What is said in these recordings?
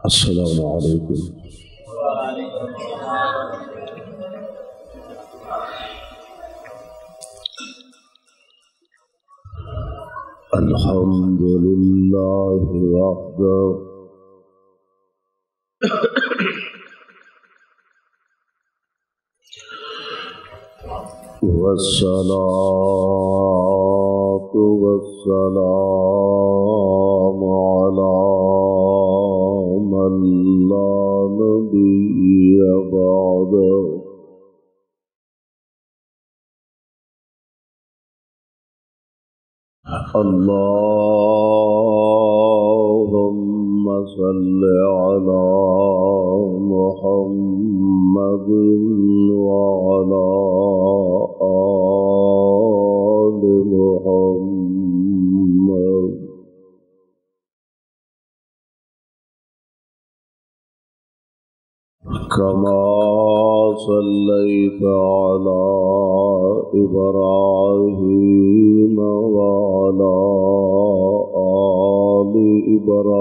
السلام علیکم۔ الحمد للہ وحدہ والصلاة والسلام على من لا نبي بعده اللهم صل على محمد وعلى آل محمد كما صليت على إبراهيم وعلى آل إبراهيم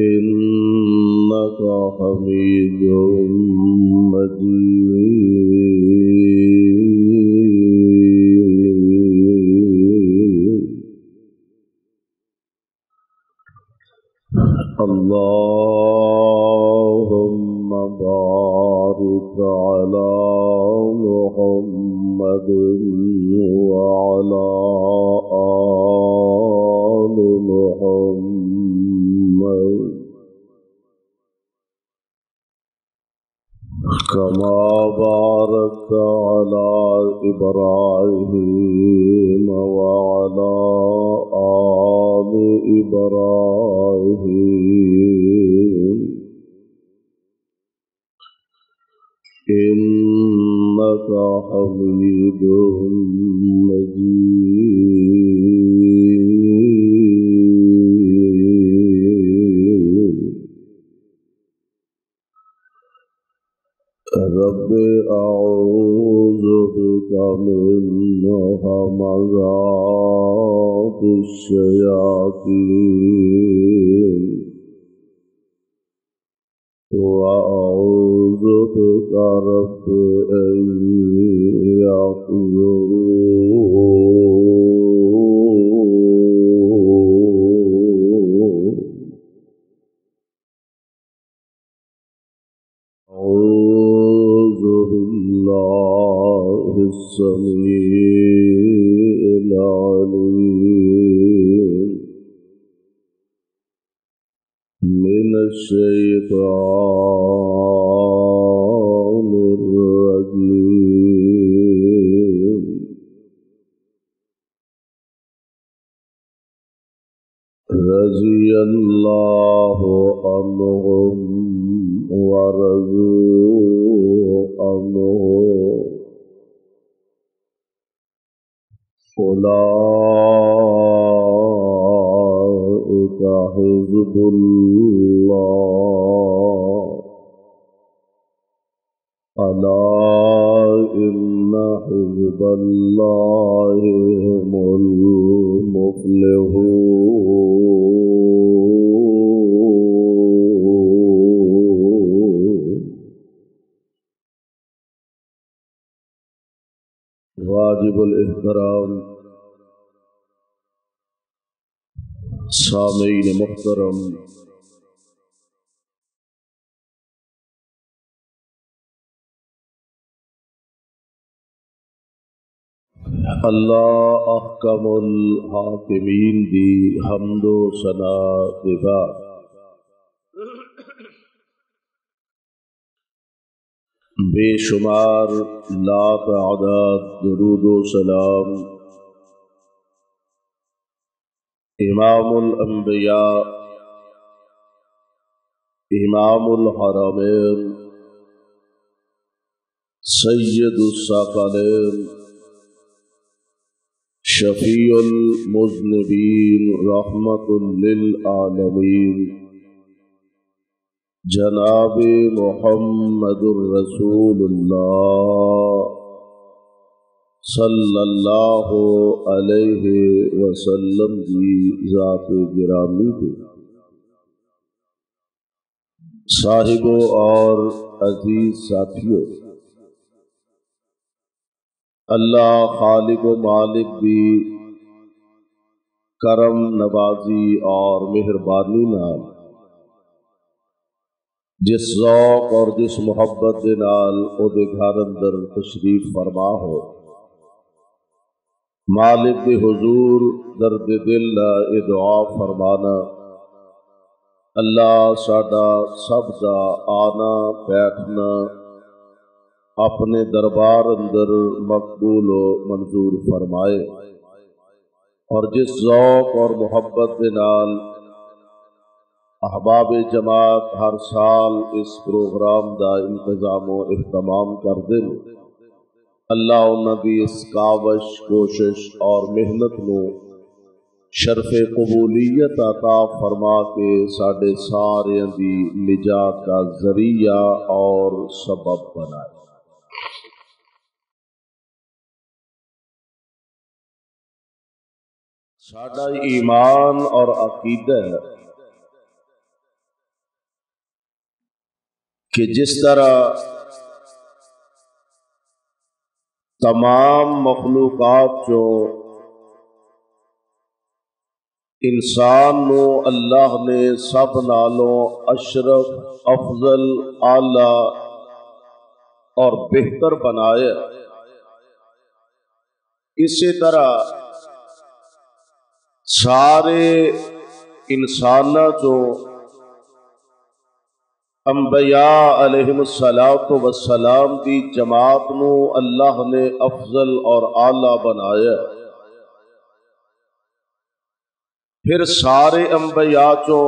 إنك حميد مجيد. اللهم بارك على محمد وعلى آل محمد كما باركت على إبراهيم وعلى آل إبراهيم إنك حميد مجيد. رب أعوذ بك من همزات الشياطين وأعوذ بك رب أن يحضرون. أعوذ بالله السميع العليم من الشيطان الرجيم. رضي الله عنهم ورضوا عنه أولئك حزب الله ألا إن حزب الله هم المفلحون. واجب الاحترام سامعین محترم، اللہ احکم الحاکمین دی حمد و ثنا کے بعد بے شمار لا تعداد درود و سلام امام الانبیاء امام الحرمین سید الثقلین شفیع المذنبین رحمت للعالمین جناب محمد رسول اللہ صلی اللہ علیہ وسلم دی ذات گرامی دے صاحبوں اور عزیز ساتھیوں، اللہ خالق و مالک دی کرم نوازی اور مہربانی نال جس ذوق اور جس محبت دے نال او دے گھر اندر تشریف فرما ہو، مالک دے حضور درد دل اے دعا فرمانا، اللہ ساڈا سب دا آنا بیٹھنا اپنے دربار اندر مقبول و منظور فرمائے، اور جس ذوق اور محبت دے نال احباب جماعت ہر سال اس پروگرام دا انتظام و اہتمام کردے نے، اللہ انہاں دی اس کاوش کوشش اور محنت نو شرف قبولیت عطا فرما کے ساڈے سارے دی نجات کا ذریعہ اور سبب بنائے۔ ساڈا ایمان اور عقیدہ ہے کہ جس طرح تمام مخلوقات جو انسان نو اللہ نے سب نالوں اشرف افضل اعلی اور بہتر بنایا، اسی طرح سارے انساناں جو انبیاء علیہم السلام دی جماعت نو اللہ نے افضل اور اعلی بنایا، پھر سارے انبیاء چو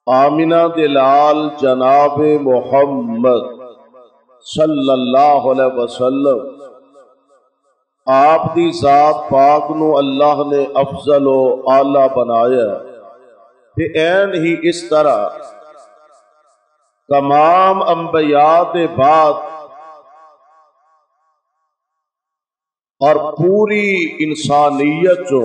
آمنہ دے لال جناب محمد صلی اللہ علیہ وسلم آپ دی ذات پاک نو اللہ نے افضل و اعلی بنایا، پھر این ہی اس طرح تمام انبیاء دے بعد اور پوری انسانیت جو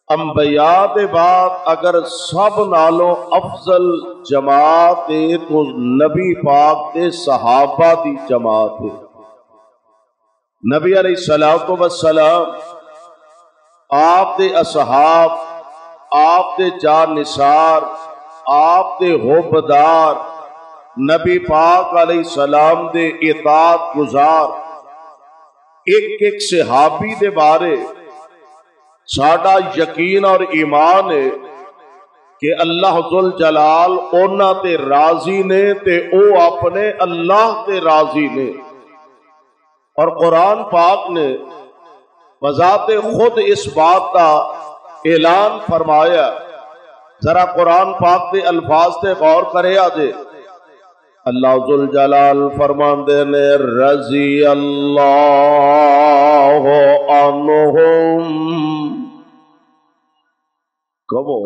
انبیاء دے بعد اگر سب نالوں افضل جماعت ہے تو نبی پاک دے صحابہ دی جماعت ہے۔ نبی علیہ السلام آپ دے اصحاب، آپ دے جان نثار، آپ دے حبدار، نبی پاک علیہ السلام دے اطاعت گزار، ایک ایک صحابی دے بارے ساڈا یقین اور ایمان ہے کہ اللہ ذوالجلال اونا تے راضی نے تے او اپنے اللہ تے راضی نے، اور قرآن پاک نے بذات خود اس بات کا اعلان فرمایا۔ ذرا قرآن پاک کے الفاظ تے غور کرے آجے، اللہ ذوالجلال فرماندے نے رضی اللہ عنہم، کہو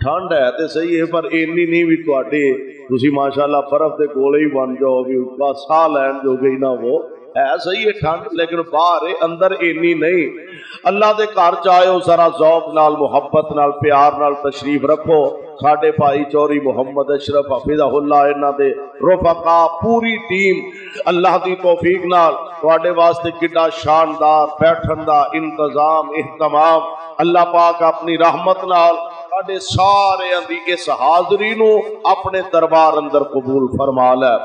ٹھنڈ ہے تے صحیح ہے پر اینی نہیں بھی تواڈے تسی ماشاءاللہ برف دے کولے ہی بن جاؤ بھی ساہ لین جو گئی نہ وہ ہے، صحیح ہے ٹھنڈ لیکن باہر ہے اندر اینی نہیں۔ اللہ دے گھر چاہو ذرا ذوق نال محبت نال پیار نال تشریف رکھو، ساڈے بھائی چوری محمد اشرف حفظہ اللہ انہاں دے رفقا پوری ٹیم اللہ دی توفیق نال تواڈے واسطے کڈا شاندار بیٹھن دا انتظام اہتمام اللہ پاک اپنی رحمت نال ساڈے سارے دی اس حاضری نو اپنے دربار اندر قبول فرما لے۔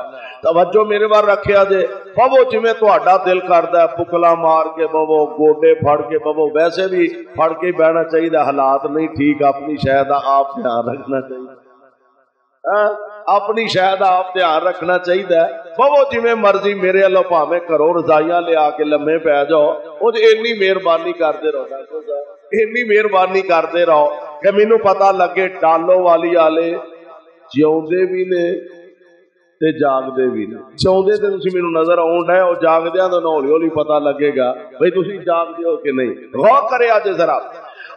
توجہ میرے بار رکھیا جے، بابو جویں تہاڈا دل کردا ہے پکلا مار کے بابو، گوڈے پھڑ کے بابو، ویسے بھی پھڑ کے بہنا چاہیے، حالات نہیں ٹھیک، اپنی شاید آپ دھیان رکھنا چاہیے، اپنی شاید آپ دھیان رکھنا چاہیے۔ بابو جویں مرضی میرے اللہ پاویں کرو رضائیاں لے آ کے لمے پی جاؤ، وہ اینی مہربانی کرتے رہو، اینی مہربانی کرتے رہو کہ مینوں پتہ لگے ڈالو والی والے جیوندے بھی نے تے جاگدے بھی نے، چاہتے تے تسی مینوں نظر آؤں ہے، اور جاگدیاں تو ہولی ہولی پتہ لگے گا بھئی تسی جاگدے ہو کہ نہیں۔ غور کرے آج ذرا،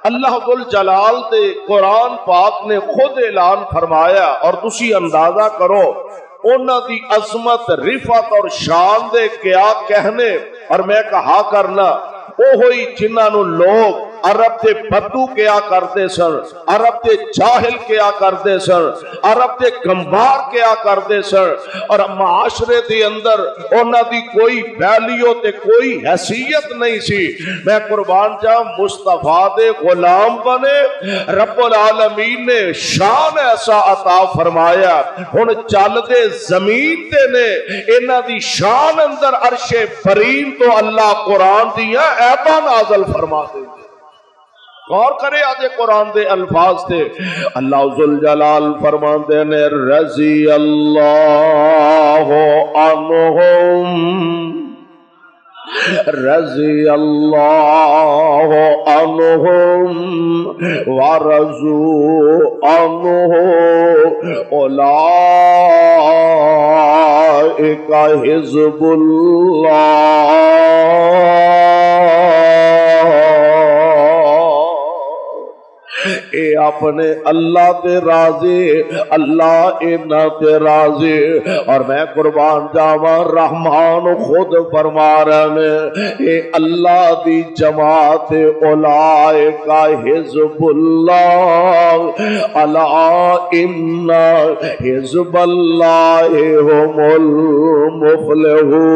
اللہ ذوالجلال تے قرآن پاک نے خود اعلان فرمایا، اور تسی اندازہ کرو انہاں دی عظمت رفعت اور شان دے کیا کہنے اور میں کہا کرنا وہ ہوئی جنہاں نو لوگ عرب دے بدو کیا کرتے سن، عرب دے جاہل کیا کرتے سن، عرب دے کمبار کیا کرتے سن، اور معاشرے دے اندر انہاں دی کوئی ویلیو تے کوئی حیثیت نہیں سی۔ میں قربان جاؤں مصطفیٰ دے غلام بنے، رب العالمین نے شان ایسا عطا فرمایا، ہن چل دے زمین تے نے انہاں دی شان اندر عرش برین تو اللہ قرآن دیا ایبا نازل فرما دے۔ غور کرے آج قرآن دے الفاظ تے اللہ ذوالجلال فرماندے نے رضی اللہ عنہم رضی اللہ عنہم ورضوا عنہ اولئک حزب اے اپنے اللہ تے راضی، اللہ انہاں تے راضی۔ اور میں قربان جاواں رحمان خود فرما رہے ہیں اے اللہ دی جماعت اولئک حزب اللہ، الا ان حزب اللہ هم المفلحون۔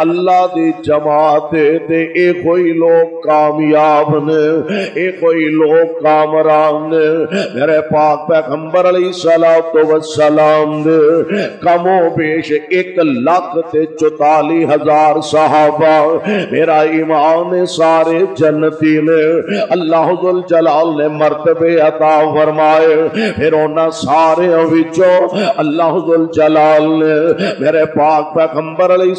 اللہ دی جماعت دے اے کوئی لوگ کامیاب نے، اے کوئی لوگ کامران نے۔ میرے پاک پیغمبر علیہ السلام نے کم و بیش 1,44,000 صحابہ، میرا ایمان سارے جنتی نے۔ اللہ ذوالجلال نے مرتبے عطا فرمائے، پھر انہاں سارے وچوں اللہ ذوالجلال نے میرے پاک پیغمبر علیہ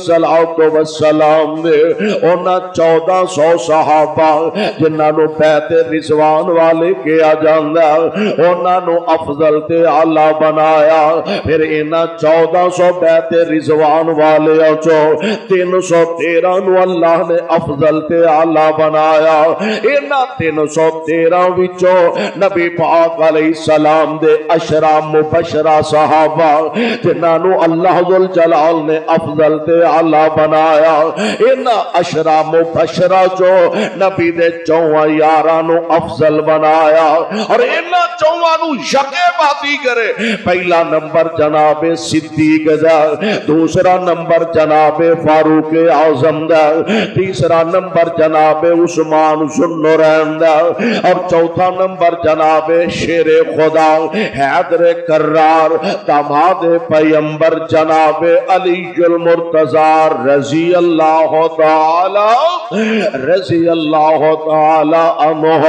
السلام نے انہاں 1400 صحابہ جنہاں نو بیعت رضوان والے کیا جاندا انہاں نو افضل تے اعلی بنایا۔ پھر انہاں 1400 بیعت رضوان والے چوں 313 نو اللہ نے افضل تے اعلی بنایا۔ انہاں 313 وچوں نبی پاک علیہ السلام دے 10 مبشرہ صحابہ جنہاں نو اللہ ذوالجلال نے افضل تے اعلی بنایا۔ ان 10 مبشرہ جو نبی دے 4 یاراں نو افضل بنایا، اور ان 4 نو یکے باتی کرے۔ پہلا نمبر جناب صدیق دا، دوسرا نمبر جناب فاروق اعظم دا، تیسرا نمبر جناب عثمان ذوالنورین دا، اور چوتھا نمبر جناب شیر خدا حیدر کرار داماد پیمبر جناب علی المرتضی رضی اللہ تعالی عنہ۔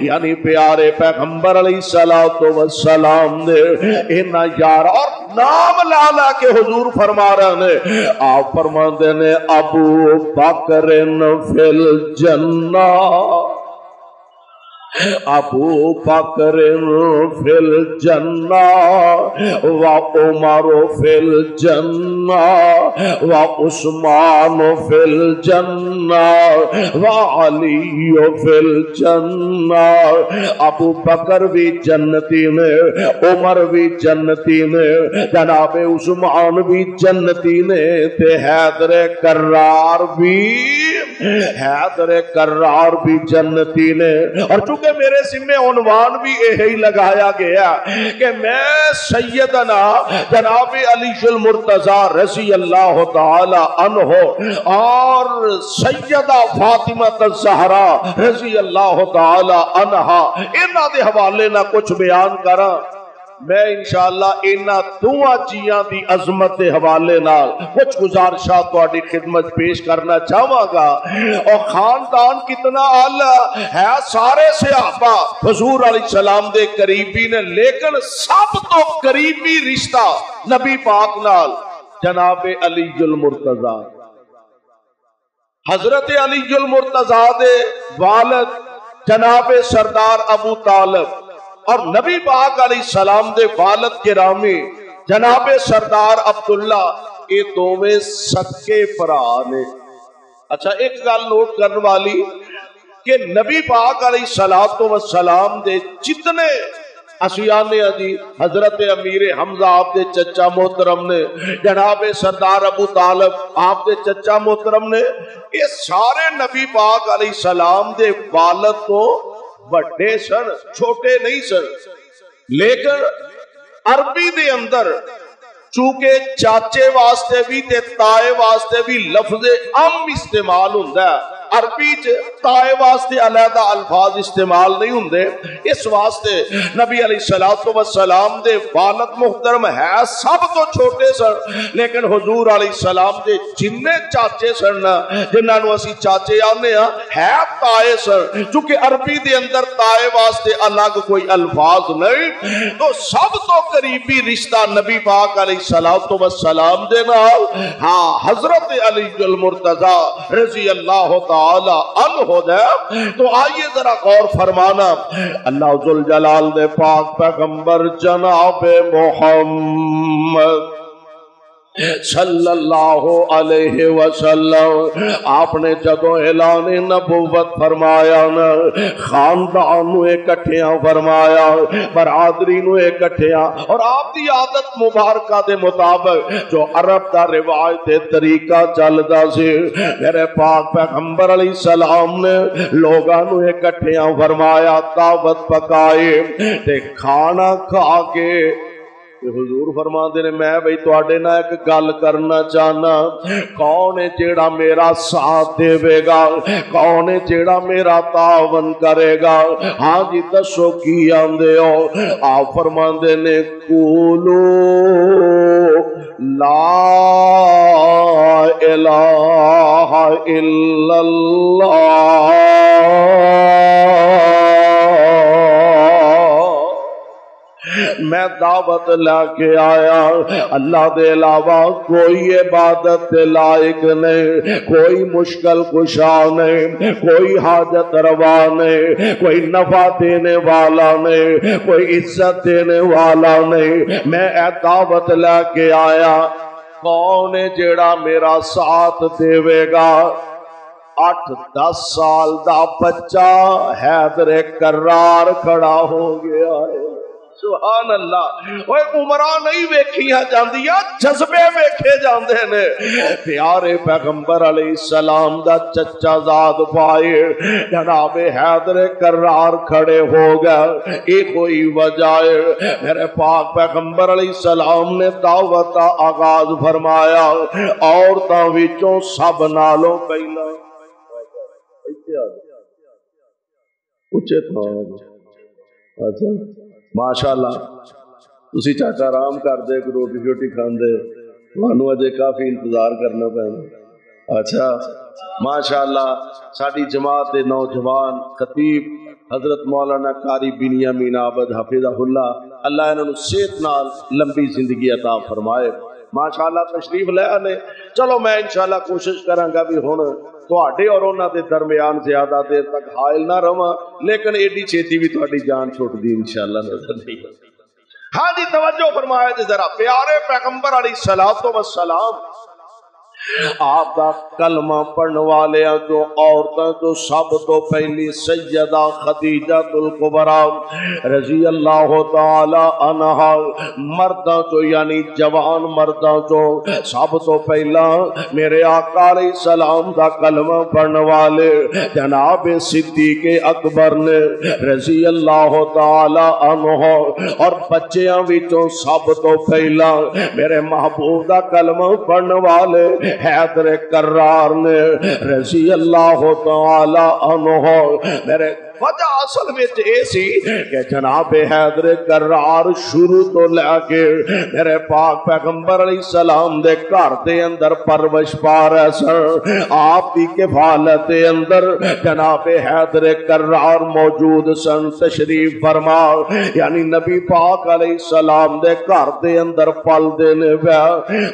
یعنی پیارے پیغمبر علیہ السلام نے انہاں یار اور نام لالا کے حضور فرما رہے ہیں، آپ فرماندے نے ابو بکر فی الجنہ، ابو بکر فی الجنہ و عمر فی الجنہ و عثمان فی الجنہ و علی فی الجنہ۔ ابو بکر بھی جنتی نے، عمر بھی جنتی نے، جناب عثمان بھی جنتی نے، تے حیدر کرار بھی جنتی نے۔ اور چونکہ میرے ذمہ عنوان بھی یہی لگایا گیا کہ میں سیدنا جناب علی المرتضی رضی اللہ تعالی عنہ اور سیدہ فاطمہ الزہرا رضی اللہ تعالی عنہا انہاں دے حوالے نہ کچھ بیان کراں۔ میں انشاءاللہ انہاں دوواں جیاں دی عظمت دے حوالے نال کچھ گزارشات تہاڈی خدمت پیش کرنا چاہواں گا۔ اور خاندان کتنا اعلی ہے، سارے صحابہ حضور علیہ السلام دے قریبی نے، لیکن سب تو قریبی رشتہ نبی پاک نال جناب علی المرتضی، حضرت علی المرتضی دے والد جناب سردار ابو طالب اور نبی پاک علیہ السلام دے والد گرامی جناب سردار عبداللہ، یہ دوویں سکے بھرا نے۔ اچھا ایک گل نوٹ کرنے والی کہ نبی پاک علیہ الصلوۃ والسلام دے جتنے اسیانے جی حضرت امیر حمزہ آپ دے چچا محترم نے، جناب سردار ابو طالب آپ دے چچا محترم نے، یہ سارے نبی پاک علیہ السلام دے والد تو بڑے سن، چھوٹے نہیں سن. لیکن عربی دے اندر چونکہ چاچے واسطے بھی تے تائے واسطے بھی لفظ ام استعمال ہوندا ہے، عربی چ تائے واسطے علیحدہ الفاظ استعمال نہیں ہوندے، اس واسطے نبی علیہ الصلوۃ والسلام دے والد محترم ہے سب تو چھوٹے سن، لیکن حضور علیہ السلام دے جننے چاچے سن جنہاں نو اسی چاچے آنے ہاں ہے تائے سن، چونکہ عربی دے اندر تائے واسطے الگ کوئی الفاظ نہیں، تو سب تو قریبی رشتہ نبی پاک علیہ الصلوۃ والسلام دے نال ہاں حضرت علی المرتضی رضی اللہ تعالی عنہ دے. تو آئیے ذرا غور فرمانا، اللہ ذوالجلال دے پاک پیغمبر جناب محمد صلی اللہ علیہ وسلم آپ نے جدو اعلان نبوت فرمایا نا، خاندان نو اکٹھیاں فرمایا، برادری نو اکٹھیاں، اور آپ دی عادت مبارکہ دے مطابق جو عرب دا روایت طریقہ چلدا سی، میرے پاک پیغمبر علیہ السلام نے لوگاں نو اکٹھیاں فرمایا، دعوت پکائے تے کھانا کھا کے حضور فرماندے نے میں بھئی تواڈے نال ایک گل کرنا چاہنا، کون ہے جیڑا میرا ساتھ دے گا، کون ہے جیڑا میرا تعاون کرے گا؟ ہاں جی دسو کی آندے ہو؟ آپ فرماندے نے قولو لا الہ الا اللہ. میں دعوت لا کے آیا، اللہ دے علاوہ کوئی عبادت لائق نہیں، کوئی مشکل کشا نہیں، کوئی حاجت روا نہیں، کوئی نفع دینے والا نہیں، کوئی عزت دینے والا نہیں. میں اے دعوت لا کے آیا، کون ہے جیڑا میرا ساتھ دے گا؟ 8-10 سال دا بچہ حیدر کرار کھڑا ہو گیا ہے. سبحان اللہ، اوے عمرہ نہیں ویکھیاں جاندیاں، جذبے ویکھے جاندے نے. پیارے پیغمبر علیہ السلام دا چچا زاد بھائی جناب حیدر کرار کھڑے ہو گئے. ایک کوئی وجہ ہے، میرے پاک پیغمبر علیہ السلام نے دعوت کا آغاز فرمایا، عورتاں وچوں سب نالوں پہلا اچھے تھا. اچھا ماشاءاللہ تسی چاچا آرام کر دے، روٹی شوٹی کھاندے، تانوں اجے کافی انتظار کرنا پینا. اچھا ماشاءاللہ ساری جماعت دے نوجوان خطیب حضرت مولانا قاری بنیامین عابد حفظہ اللہ، اللہ انہاں نوں صحت نال لمبی زندگی عطا فرمائے. ماشاءاللہ تشریف لے آنے. چلو میں انشاءاللہ کوشش کراں گا بھی ہن تواڈے اور انہاں دے درمیان زیادہ دیر تک حائل نہ رہواں، لیکن ایڈی چھیتی بھی تہاڈی جان چھوٹ دی انشاءاللہ نظر نہیں. ہاں جی توجہ فرمایا جی ذرا. پیارے پیغمبر علیہ الصلوۃ والسلام آپ دا کلمہ پڑھنے والے جو عورتیں تو سب تو پہلی سیدہ خدیجہ الکبریٰ رضی اللہ تعالی عنہا، مرداں تو یعنی جوان مرداں تو سب تو پہلا میرے آقا علیہ السلام دا کلمہ پڑھنے والے جناب صدیق اکبر نے رضی اللہ تعالی عنہ، اور بچیاں وچوں سب تو پہلا میرے محبوب دا کلمہ پڑھنے والے حیدر کرار نے رضی اللہ تعالی عنہ. میرے وجہ اصل میں یہ سی کہ جناب حیدر کرار شروع تو لے کے میرے پاک پیغمبر علیہ السلام دے گھر دے اندر پرورش پا رہے سن. آپ کی کفالت اندر جناب حیدر کرار موجود سن. تشریف فرما یعنی نبی پاک علیہ السلام دے گھر دے اندر پل دینے پیا.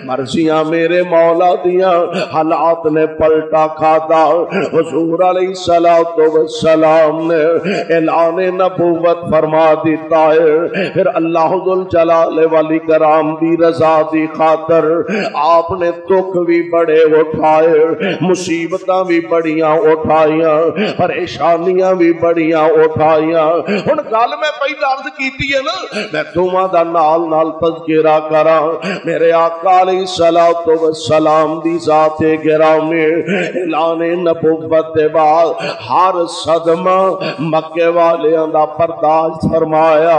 مرضیاں میرے مولا دیاں حالات نے پلٹا کھادا. حضور علیہ السلام نے نے اعلان نبوت فرما دیتا ہے۔ پھر اللہ ذل جلال والی کرام دی رضا دی خاطر آپ نے دکھ بھی بڑے اٹھائے، مصیبتاں بھی بڑیاں اٹھائیاں، پریشانیاں بھی بڑیاں اٹھائیاں۔ ہن گل میں پہلا عرض کیتی ہے نا، میں دوواں دا نال نال تذکرہ کراں۔ میرے آقا علیہ الصلوۃ والسلام دی ذات گرامی اعلان نبوت دے بعد ہر صدمہ مکے والیاں دا برداشت فرمایا،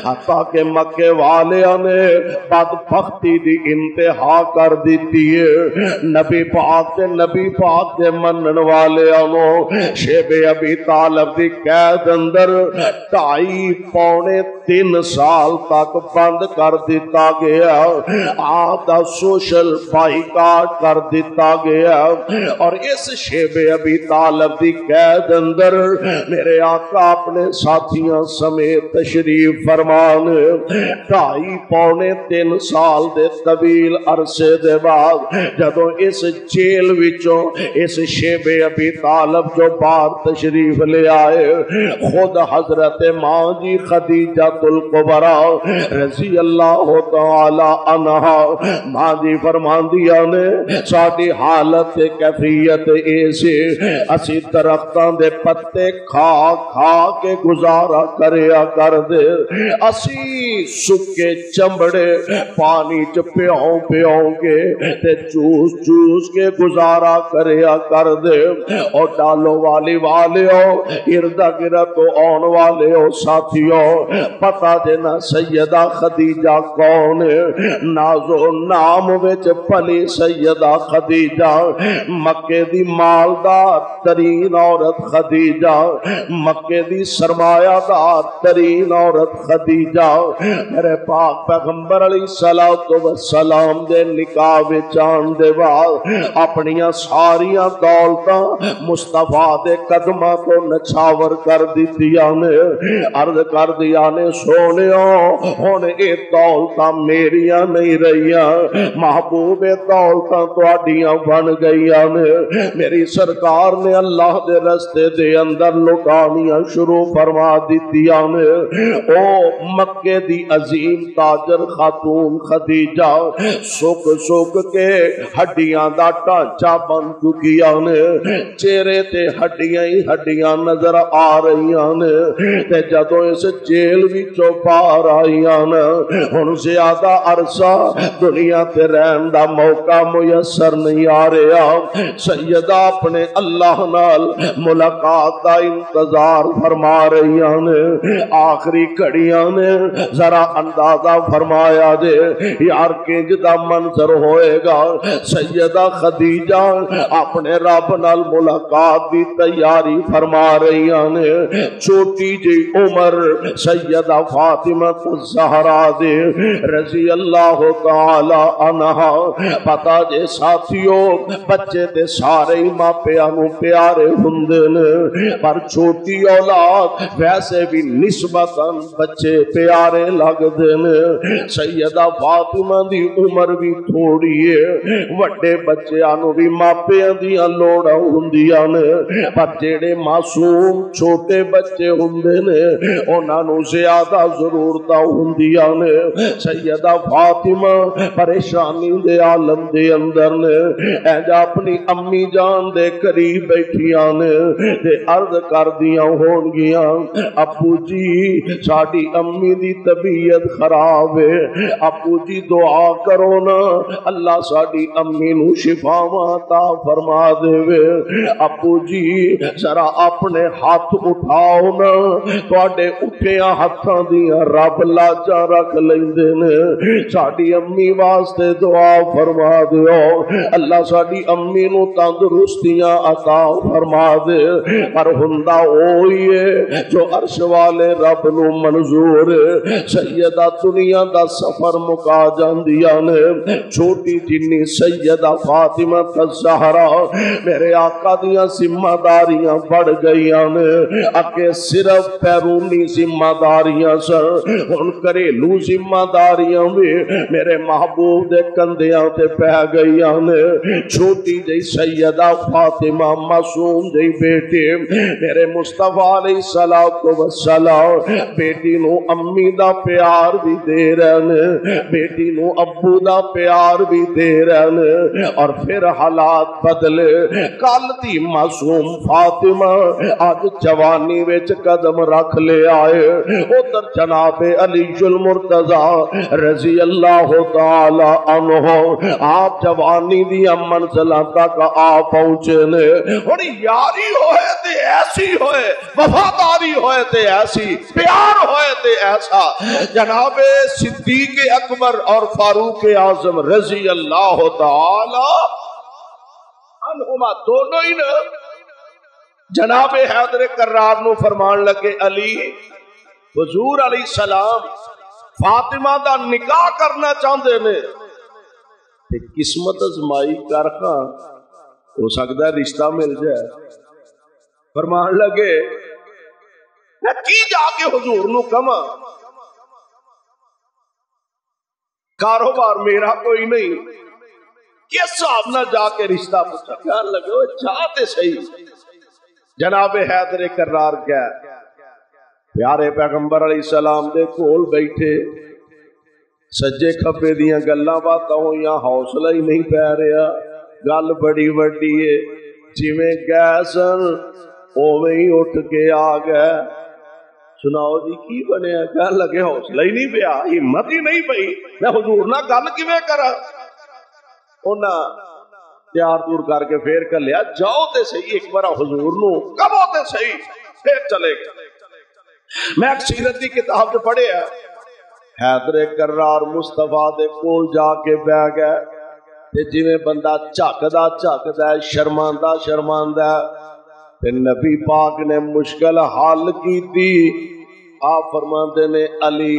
حتیٰ کہ مکے والیاں نے بدبختی دی انتہا کر دیتی ہے۔ نبی پاک دے منن والیاں نو شیب ابی طالب دی قید اندر 2.5-3 سال تک بند کر دیتا گیا، آپ دا سوشل بائیکاٹ کر دیتا گیا۔ اور اس شیب ابی طالب دی قید اندر میرے آقا اپنے ساتھیاں سمیت تشریف فرمان 2.5-3 سال دے طویل عرصے دے بعد جدوں اس جیل وچوں اس شیب ابی طالب جو باہر تشریف لے آئے، خود حضرت ماں جی خدیجہ الکبریٰ رضی اللہ تعالی عنہا ماں جی فرماندیاں نے ساڈی حالت کیفیت ایسے اسی درختاں دے پتے کھا کھا کے گزارا کریا کر دے، اسی سکے چمڑے پانی چ پیوں پیوں کے تے چوس چوس کے گزارا کریا کر دے۔ اور ڈالو والی والیو ارد گرد آن والیو ساتھیو، پتہ دینا سیدہ خدیجہ کون ہے؟ نازو نام وچ پلی سیدہ خدیجہ، مکے دی مالدار ترین عورت خدیجہ، مکے دی سرمایہ دار ترین عورت خدیجہ۔ میرے پاک پیغمبر علیہ الصلوۃ والسلام دے نکاح وچ آن دے بعد اپنیاں ساریاں دولتاں مصطفیٰ دے قدماں تو نچھاور کر دتیاں نے، عرض کر دیا نے سونیو ہن اے دولتاں میریاں نہیں رہیاں، محبوب دولتاں تواڈیاں بن گئیاں نے۔ میری سرکار نے اللہ دے رستے دے اندر لٹانیاں شروع فرما دتیاں نے۔ او مکے دی عظیم تاجر خاتون خدیجہ سک سک کے ہڈیاں دا ٹانچا بن چکیاں نے، چہرے تے ہڈیاں ہی ہڈیاں نظر آ رہیاں نے۔ تے جدوں اس جیل وچوں باہر آئیاں نے، ہن زیادہ عرصہ دنیا تے رہن دا موقع میسر نہیں آ رہا۔ سیدہ اپنے اللہ نال ملاقات دا انتظار فرما رہیاں نے، آخری گھڑیاں نے ذرا اندازہ فرمایا دے یار کنج دا منظر ہوئے گا۔ سیدہ خدیجہ اپنے رب نال ملاقات دی تیاری فرما رہیاں نے، چھوٹی جی عمر سیدہ فاطمہ الزہرا دے رضی اللہ تعالی عنہا۔ پتہ جے ساتھیو بچے تے سارے ہی ماں پیاں نو پیارے ہوندے نے، پر چھوٹی اولاد ویسے بھی نسبتاً بچے پیارے لگدے نے۔ سیدہ فاطمہ دی عمر بھی تھوڑی ہے، وڈے بچیاں نو بھی ماں پیاں دیاں لوڑاں ہوندیاں نے، پر جڑے معصوم چھوٹے بچے ہوندے نے انہاں نو زیادہ ضرورتاں ہوندیاں نے۔ سیدہ فاطمہ پریشانی دے عالم دے اندر نے، ایجا اپنی امی جان دے قریب بیٹھیاں نے تے عرض کر دیاں ہون گیاں ابو جی ساڈی امی دی طبیعت خراب ہے، ابو جی دعا کرو نا اللہ ساڈی امی نو شفاواں عطا فرما دے۔ ابو جی ذرا اپنے ہاتھ اٹھاؤ نا، تواڈے اٹھیاں ہتھاں دیاں رب لاجاں رکھ لیندے نے، ساڈی امی واسطے دعا فرما دیو اللہ ساڈی امی نو تندرستیاں عطا فرما دے۔ پر ہندا اوہی ہے جو عرش والے رب نو منظور ہے۔ سیدہ دنیا دا سفر مکا جاندیاں نے، چھوٹی جنی سیدہ فاطمہ الزہرا میرے آقا دیاں ذمہ داریاں بڑھ گئیاں نے، اکے صرف بیرونی ذمہ داریاں سن، ہن گھریلو ذمہ داریاں بھی میرے محبوب دے کندیاں تے پہ گئیاں نے۔ چھوٹی جی سیدہ فاطمہ معصوم جی بیٹے میرے مصطفیٰ علیہ السلام بیٹی نو امی دا پیار بھی دے رہے ہیں، بیٹی نو ابو دا پیار بھی دے رہے ہیں، اور پھر حالات بدلے۔ کل دی معصوم فاطمہ آج جوانی وچ قدم رکھ لے آئے، ادھر جناب علی المرتضی رضی اللہ تعالی عنہ آپ جوانی دی منزلاں تک آ پہنچے نے۔ اور یاری ہوئے تے ایسی ہوئے، وفاداری ہوئے تے ایسی، پیار ہوئے تے ایسا، جناب صدیق اکبر اور فاروق اعظم رضی اللہ تعالی عنہما دونوں ہی نے جناب حیدر کرار نو فرمان لگے علی حضور علیہ السلام فاطمہ دا نکاح کرنا چاہتے نے، قسمت ازمائی کر کے ہو سکتا ہے رشتہ مل جائے۔ فرمان لگے میں کی جا کے حضور نو کما، کاروبار میرا کوئی نہیں، کس حساب نہ جا کے رشتہ پوچھا؟ کہنے لگے وہ چاہتے صحیح۔ جناب حیدر کرار گیا، پیارے پیغمبر علیہ السلام دے کول بیٹھے، سجے کھبے دیاں گلاں باتاں ہوئیاں، حوصلہ ہی نہیں پہ رہا، گل بڑی وڈی ہے، جویں گئے سن اوویں ہی اٹھ کے آ گئے۔ سناؤ جی کی بنیا؟ کہنے لگے حوصلہ ہی نہیں پیا، ہمت ہی نہیں پئی، میں حضور نہ گل کیویں کراں؟ انہاں تیار تور کر کے پھر کلیا، جاؤ تے صحیح ایک بار حضور نو کبو تے صحیح، پھر چلے گئے۔ میں ایک سیرت دی کتاب سے پڑھے ہے، حیدر کرار مصطفیٰ دے کول جا کے بہ گئے تے جویں بندہ جھکدا جھکدا ہے، شرماندہ شرماندہ ہے، تے نبی پاک نے مشکل حل کیتی۔ آپ فرماندے نے علی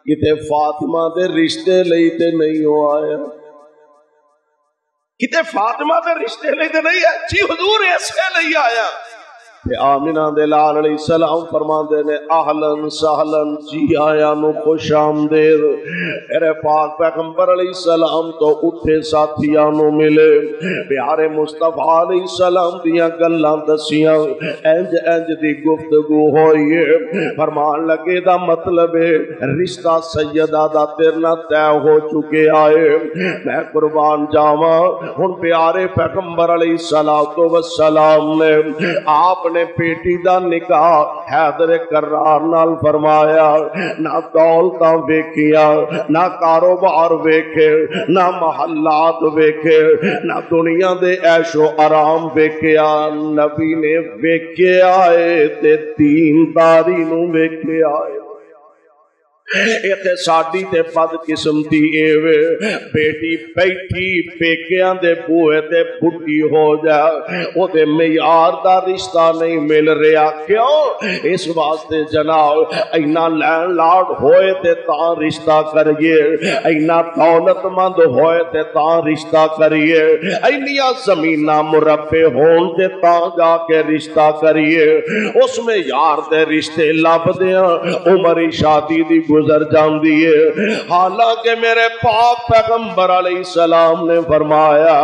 کتے فاطمہ دے رشتے لئی تے نہیں ہو آیا، کتے فاطمہ دے رشتے لئی تے نہیں ہے جی حضور ایسے نہیں آیا۔ آمینہ دے لال علیہ السلام فرماندے نے اہلن سہلن جی آیا نو خوش آمدید، میرے پاک پیغمبر علیہ السلام تو اٹھے ساتھیاں نو ملے، پیارے مصطفیٰ علیہ السلام دیاں گلاں دسیاں، انج انج دی گفتگو ہوئی، فرمان لگے دا مطلب ہے رشتہ سیدہ دا تیرنا طے ہو چکے آئے۔ میں قربان جاواں، ہن پیارے پیغمبر علیہ السلام نے آپ نے بیٹی دا نکاح حیدر کرار نال فرمایا، نہ دولتاں ویکھیا، نہ کاروبار ویکھے، نہ محلات ویکھے، نہ دنیا دے عیش و آرام ویکھیا، نبی نے ویکھے آئے تے دینداری نو ویکھے آئے۔ ایتھے ساڈی تے بد قسمتی ایوے بیٹی بیٹھی پیکیاں دے بوئے تے بڈھی ہو جا، او دے معیار دا رشتہ نہیں مل رہا، کیوں؟ اس واسطے جناب اینا لین لاڈ ہوئے تے تاں رشتہ کریے، اینا دولت مند ہوئے تے تاں رشتہ کریے، اینیاں زمینہ مربع ہون تے تاں جا کے رشتہ کریے۔ اس میں یار دے رشتے لب دیاں عمری شادی دی گزر جاندی ہے، حالانکہ میرے پاک پیغمبر علیہ السلام نے فرمایا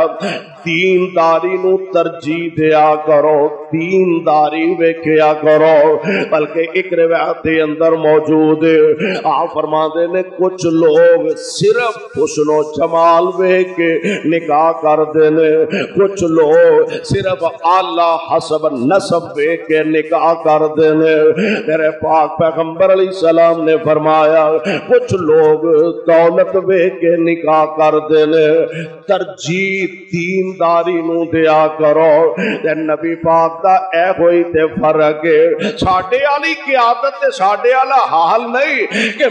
دینداری نو ترجیح دیا کرو، دینداری ویکھیا کرو، بلکہ ایک روایت کے اندر موجود ہے، آپ فرماتے نے کچھ لوگ صرف حسن و جمال ویکھ کے نکاح کر دینے، کچھ لوگ صرف اعلی حسب نسب ویکھ کے نکاح کر دینے۔ میرے پاک پیغمبر علیہ السلام نے فرمایا کچھ لوگ دولت ویکھ کے نکاح کر دینے، ترجیح دینداری نو دیا کرو۔ تے نبی پاک دا اے ہوئی تے فرق ہے، ساڈے والی قیادت تے ساڈے والا حال نہیں کہ